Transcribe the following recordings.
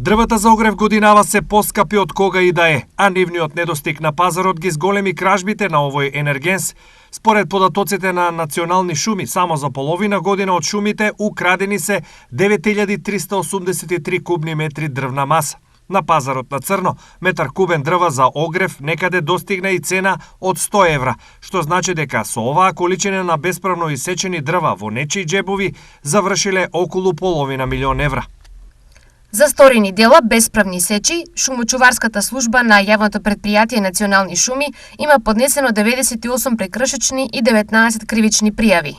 Дрвата за огрев годинава се поскапи од кога и да е, а нивниот недостиг на пазарот ги зголеми кражбите на овој енергенс. Според податоците на Национални шуми, само за половина година од шумите украдени се 9383 кубни метри дрвна маса. На пазарот на црно, метар кубен дрва за огрев некаде достигна и цена од 100 евра, што значи дека со оваа количина на бесправно исечени дрва во нечии џебови завршиле околу половина милион евра. За сторени дела бесправни сечи, шумочуварската служба на јавното претпријатие Национални шуми има поднесено 98 прекршечни и 19 кривични пријави.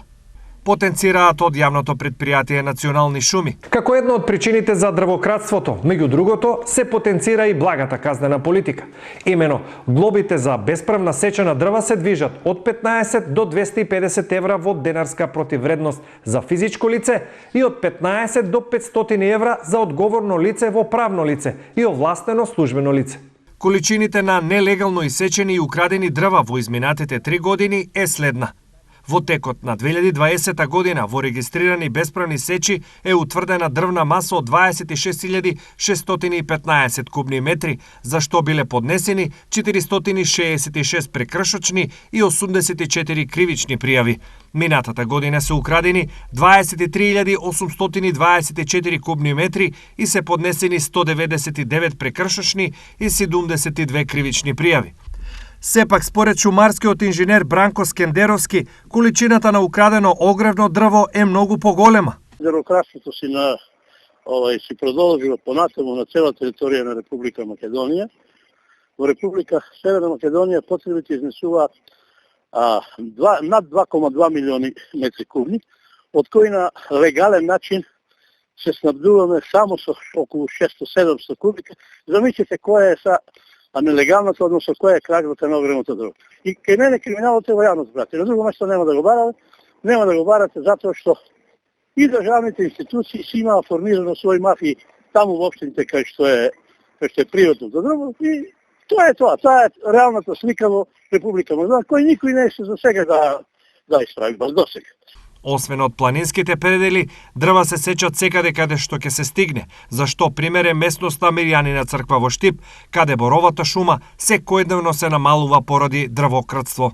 Потенцираат од јавното претпријатие Национални шуми. Како една од причините за дрвократството, меѓу другото, се потенцира и благата казнена политика. Имено, глобите за бесправна сеча на дрва се движат од 15 до 250 евра во денарска противвредност за физичко лице и од 15 до 500 евра за одговорно лице во правно лице и овластено службено лице. Количините на нелегално исечени и украдени дрва во изминатите 3 години е следна. Во текот на 2020 година во регистрирани бесправни сечи е утврдена дрвна маса од 26.615 кубни метри, за што биле поднесени 466 прекршочни и 84 кривични пријави. Минатата година се украдени 23.824 кубни метри и се поднесени 199 прекршочни и 72 кривични пријави. Сепак, според шумарскиот инженер Бранко Скендеровски, количината на украдено огревно дрво е многу поголема. Дрвократството си си продолжува понатаму на цела територија на Република Македонија. Во Република Северна Македонија потребите изнесуваат над 2,2 милиони метри кубни, од кои на легален начин се снабдуваме само со околу 600-700 кубика. Замислите која е нелегалната, односно која е кражбата на огревното дрво. И кај мене криминалот е во јавност, брате. На друго место нема да го барате затоа што и државните институции си имаа формирано своји мафии таму во општините кај што е приватното дрво и тоа е тоа. Тоа е реалната слика во Република Македонија, кој никој не се за сега да исправи, баш до сега. Освен од планинските предели, дрва се сечат секаде каде што ќе се стигне, зашто пример е местноста Мирјанина црква во Штип, каде боровата шума секојдневно се намалува поради дрвократство.